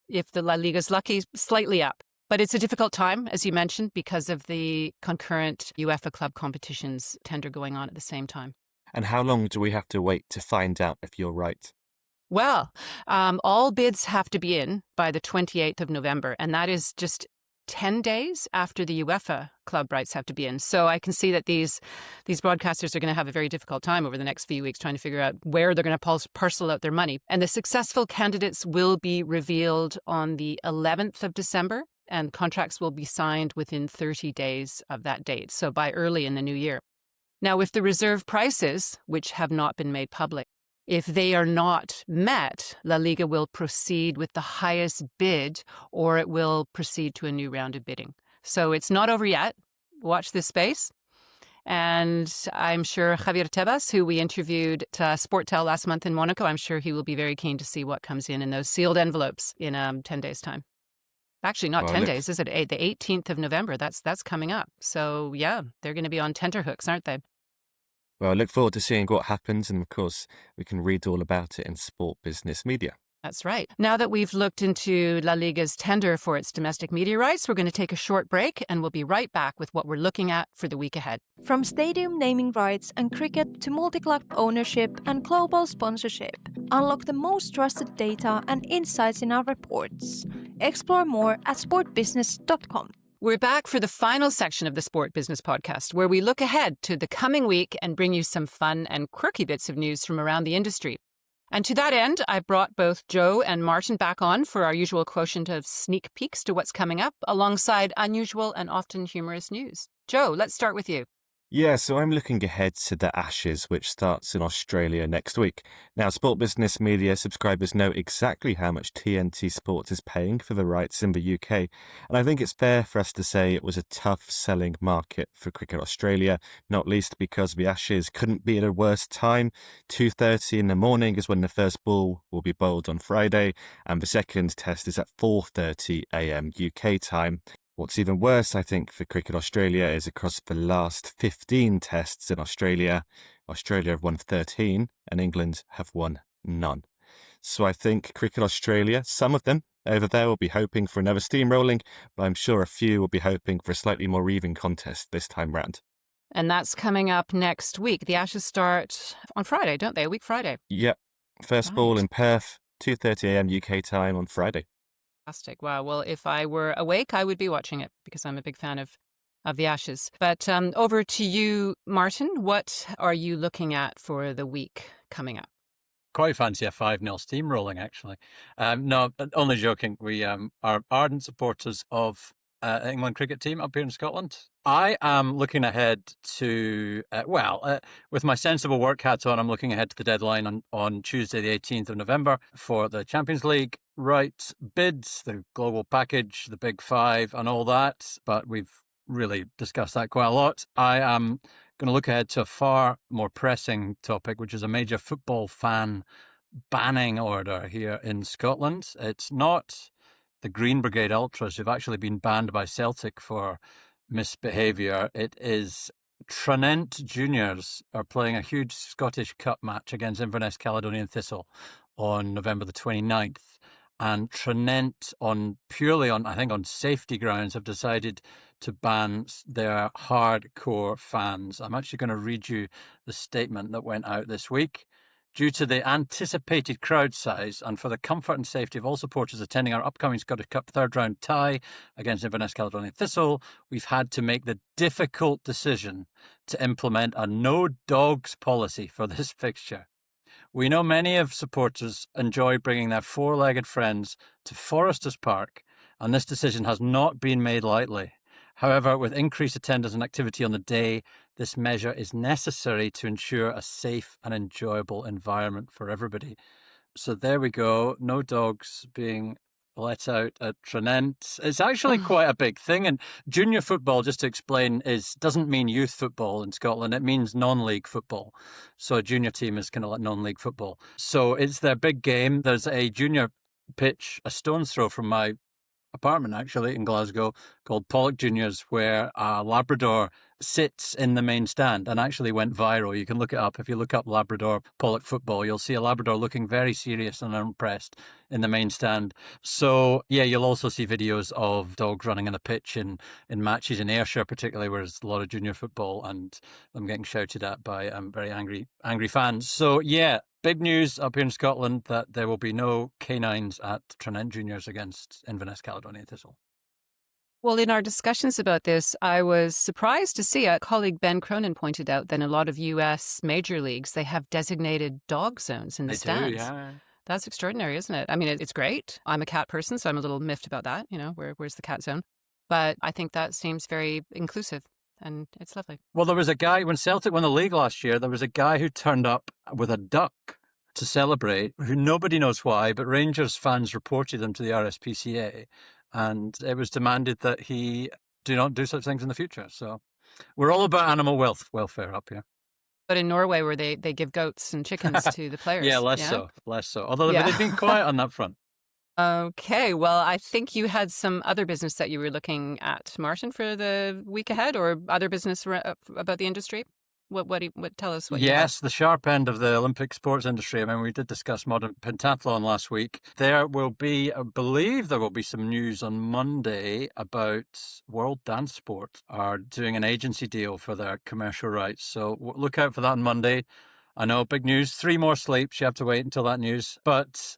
if the La Liga's lucky, slightly up. But it's a difficult time, as you mentioned, because of the concurrent UEFA club competitions tender going on at the same time. And how long do we have to wait to find out if you're right? Well, all bids have to be in by the 28th of November, and that is just 10 days after the UEFA club rights have to be in. So I can see that these broadcasters are going to have a very difficult time over the next few weeks trying to figure out where they're going to parcel out their money. And the successful candidates will be revealed on the 11th of December, and contracts will be signed within 30 days of that date, so by early in the new year. Now, if the reserve prices, which have not been made public, if they are not met, LaLiga will proceed with the highest bid, or it will proceed to a new round of bidding. So it's not over yet. Watch this space. And I'm sure Javier Tebas, who we interviewed at SportTel last month in Monaco, I'm sure he will be very keen to see what comes in those sealed envelopes in 10 days' time. Actually, not 10 days, is it? The 18th of November. That's coming up. So, yeah, they're going to be on tenterhooks, aren't they? Well, I look forward to seeing what happens, and of course, we can read all about it in Sport Business Media. That's right. Now that we've looked into La Liga's tender for its domestic media rights, we're going to take a short break, and we'll be right back with what we're looking at for the week ahead. From stadium naming rights and cricket to multi-club ownership and global sponsorship, unlock the most trusted data and insights in our reports. Explore more at sportbusiness.com. We're back for the final section of the Sport Business Podcast, where we look ahead to the coming week and bring you some fun and quirky bits of news from around the industry. And to that end, I brought both Joe and Martin back on for our usual quotient of sneak peeks to what's coming up, alongside unusual and often humorous news. Joe, let's start with you. Yeah, so I'm looking ahead to the Ashes, which starts in Australia next week. Now, Sport Business Media subscribers know exactly how much TNT Sports is paying for the rights in the UK, and I think it's fair for us to say it was a tough selling market for Cricket Australia, not least because the Ashes couldn't be at a worse time. 2:30 in the morning is when the first ball will be bowled on Friday, and the second test is at 4:30 a.m. UK time. What's even worse, I think, for Cricket Australia is across the last 15 tests in Australia, Australia have won 13 and England have won none. So I think Cricket Australia, some of them over there will be hoping for another steamrolling, but I'm sure a few will be hoping for a slightly more even contest this time round. And that's coming up next week. The Ashes start on Friday, don't they? A week Friday. Yep. First ball in Perth, 2:30 a.m. UK time on Friday. Fantastic. Wow. Well, if I were awake, I would be watching it because I'm a big fan of the Ashes. But over to you, Martin. What are you looking at for the week coming up? Quite fancy a 5-0 steamrolling, actually. No, only joking. We are ardent supporters of England cricket team up here in Scotland. I am looking ahead to, with my sensible work hat on, I'm looking ahead to the deadline on Tuesday, the 18th of November for the Champions League rights bids, the global package, the big five and all that. But we've really discussed that quite a lot. I am going to look ahead to a far more pressing topic, which is a major football fan banning order here in Scotland. It's not the Green Brigade Ultras who've actually been banned by Celtic for misbehaviour. It is Tranent Juniors are playing a huge Scottish Cup match against Inverness Caledonian Thistle on November the 29th. And Tranent, purely on safety grounds, have decided to ban their hardcore fans. I'm actually going to read you the statement that went out this week. Due to the anticipated crowd size and for the comfort and safety of all supporters attending our upcoming Scottish Cup third round tie against Inverness Caledonian Thistle, we've had to make the difficult decision to implement a no dogs policy for this fixture. We know many of supporters enjoy bringing their four-legged friends to Foresters Park, and this decision has not been made lightly. However, with increased attendance and activity on the day, this measure is necessary to ensure a safe and enjoyable environment for everybody. So there we go. No dogs being let out at Tranent. It's actually quite a big thing. And junior football, just to explain, doesn't mean youth football in Scotland. It means non-league football. So a junior team is kind of like non-league football. So it's their big game. There's a junior pitch a stone's throw from my apartment, actually, in Glasgow, called Pollock Juniors, where a Labrador sits in the main stand and actually went viral. You can look it up. If you look up Labrador Pollock football, you'll see a Labrador looking very serious and unimpressed in the main stand. So, yeah, you'll also see videos of dogs running on the pitch in matches in Ayrshire, particularly where there's a lot of junior football, and I'm getting shouted at by very angry fans. So, yeah, big news up here in Scotland that there will be no canines at Tranent Juniors against Inverness Caledonia Thistle. Well, in our discussions about this, I was surprised to see a colleague, Ben Cronin, pointed out that in a lot of US major leagues, they have designated dog zones in the stands. They do, yeah. That's extraordinary, isn't it? I mean, it's great. I'm a cat person, so I'm a little miffed about that. Where's the cat zone? But I think that seems very inclusive, and it's lovely. Well, there was a guy, when Celtic won the league last year, there was a guy who turned up with a duck to celebrate, who nobody knows why, but Rangers fans reported him to the RSPCA. And it was demanded that he do not do such things in the future. So we're all about animal welfare up here. But in Norway, where they give goats and chickens to the players. Yeah, less so. Although they've been quiet on that front. Okay, well, I think you had some other business that you were looking at, Martin, for the week ahead, or other business about the industry. What tell us what you have. Yes, the sharp end of the Olympic sports industry. I mean, we did discuss modern pentathlon last week. There will be, I believe there will be some news on Monday about World Dance Sport are doing an agency deal for their commercial rights. So look out for that on Monday. I know, big news. 3 more sleeps. You have to wait until that news. But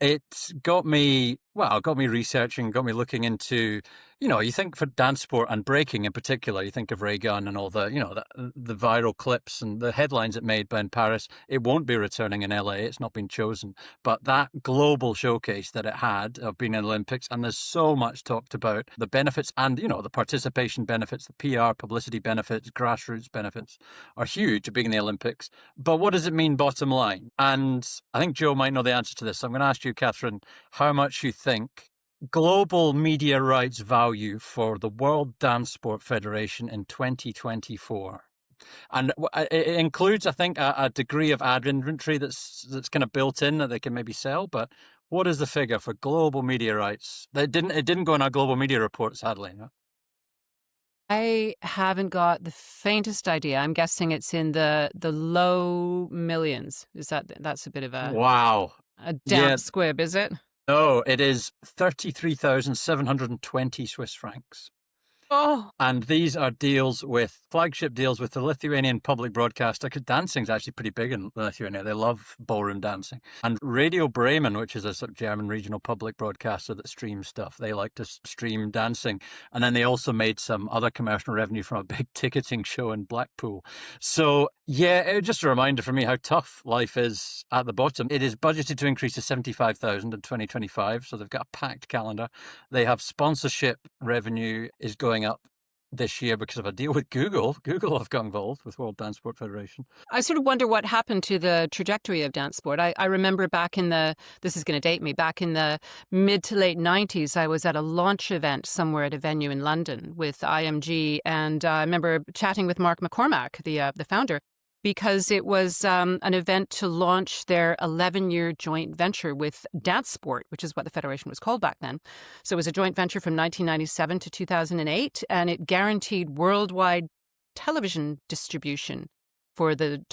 it got me researching, got me looking into, you think for dance sport and breaking in particular, you think of Ray Gunn and all the, the viral clips and the headlines it made in Paris. It won't be returning in LA. It's not been chosen. But that global showcase that it had of being in the Olympics, and there's so much talked about the benefits and, the participation benefits, the PR, publicity benefits, grassroots benefits are huge of being in the Olympics. But what does it mean bottom line? And I think Joe might know the answer to this. So I'm going to ask you, Catherine, how much you think global media rights value for the World Dance Sport Federation in 2024. And it includes, I think, a degree of ad inventory that's kind of built in that they can maybe sell. But what is the figure for global media rights? It didn't go in our global media report, sadly. No? I haven't got the faintest idea. I'm guessing it's in the low millions. That's a bit of a damp squib, is it? No, it is 33,720 Swiss francs. Oh. And these are flagship deals with the Lithuanian public broadcaster. Dancing's actually pretty big in Lithuania. They love ballroom dancing. And Radio Bremen, which is a sort of German regional public broadcaster that streams stuff, they like to stream dancing. And then they also made some other commercial revenue from a big ticketing show in Blackpool. So, yeah, just a reminder for me how tough life is at the bottom. It is budgeted to increase to 75,000 in 2025. So they've got a packed calendar. They have sponsorship revenue is going up this year because of a deal with Google. Google have got involved with World Dance Sport Federation. I sort of wonder what happened to the trajectory of dance sport. I remember back in this is going to date me, back in the mid to late 90s, I was at a launch event somewhere at a venue in London with IMG, and I remember chatting with Mark McCormack, the founder, because it was an event to launch their 11-year joint venture with Dance Sport, which is what the federation was called back then. So it was a joint venture from 1997 to 2008, and it guaranteed worldwide television distribution for the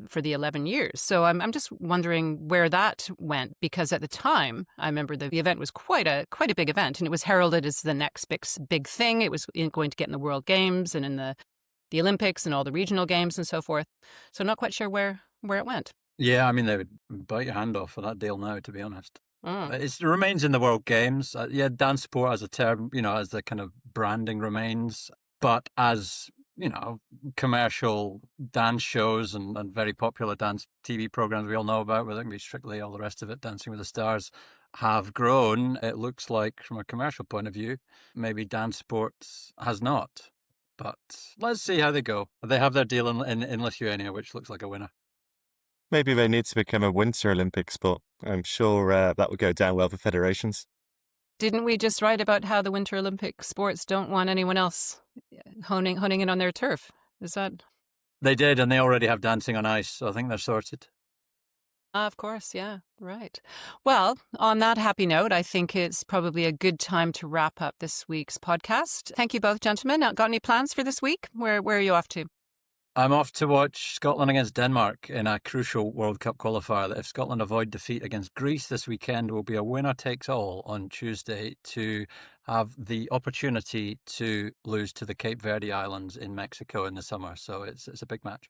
for the 11 years. So I'm just wondering where that went, because at the time, I remember the event was quite a big event, and it was heralded as the next big thing. It was going to get in the World Games and in the Olympics and all the regional games and so forth. So not quite sure where it went. Yeah, I mean, they would bite your hand off for that deal now, to be honest. It remains in the World Games. Dance sport as a term, as the kind of branding remains. But as, commercial dance shows and very popular dance TV programs we all know about, whether it can be Strictly, all the rest of it, Dancing with the Stars, have grown, it looks like, from a commercial point of view, maybe dance sports has not. But let's see how they go. They have their deal in Lithuania, which looks like a winner. Maybe they need to become a Winter Olympic sport. I'm sure that would go down well for federations. Didn't we just write about how the Winter Olympic sports don't want anyone else honing in on their turf? Is that? They did, and they already have dancing on ice, so I think they're sorted. Of course, yeah, right. Well, on that happy note, I think it's probably a good time to wrap up this week's podcast. Thank you both, gentlemen. Now, got any plans for this week? Where are you off to? I'm off to watch Scotland against Denmark in a crucial World Cup qualifier that if Scotland avoid defeat against Greece this weekend will be a winner-takes-all on Tuesday to have the opportunity to lose to the Cape Verde Islands in Mexico in the summer. So it's a big match.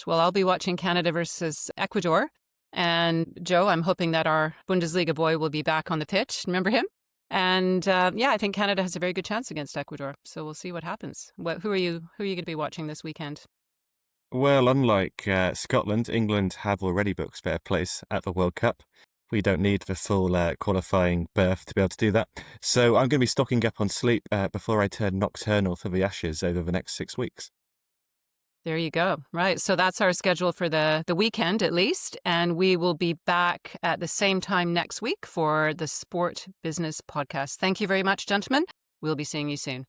Well, I'll be watching Canada versus Ecuador. And Joe, I'm hoping that our Bundesliga boy will be back on the pitch. Remember him? And I think Canada has a very good chance against Ecuador. So we'll see what happens. Who are you going to be watching this weekend? Well, unlike Scotland, England have already booked their place at the World Cup. We don't need the full qualifying berth to be able to do that. So I'm going to be stocking up on sleep before I turn nocturnal for the Ashes over the next 6 weeks. There you go. Right. So that's our schedule for the weekend, at least. And we will be back at the same time next week for the Sport Business Podcast. Thank you very much, gentlemen. We'll be seeing you soon.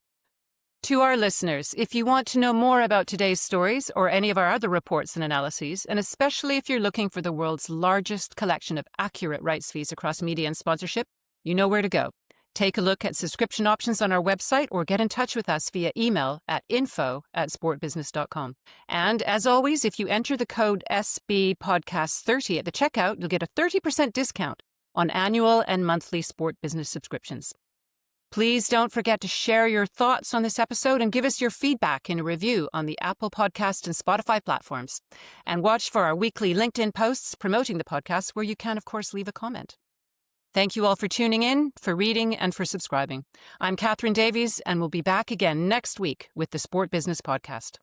To our listeners, if you want to know more about today's stories or any of our other reports and analyses, and especially if you're looking for the world's largest collection of accurate rights fees across media and sponsorship, you know where to go. Take a look at subscription options on our website or get in touch with us via email at info@sportbusiness.com. And as always, if you enter the code SBPodcast30 at the checkout, you'll get a 30% discount on annual and monthly Sport Business subscriptions. Please don't forget to share your thoughts on this episode and give us your feedback in a review on the Apple Podcast and Spotify platforms. And watch for our weekly LinkedIn posts promoting the podcast where you can, of course, leave a comment. Thank you all for tuning in, for reading, and for subscribing. I'm Catherine Davies, and we'll be back again next week with the Sport Business Podcast.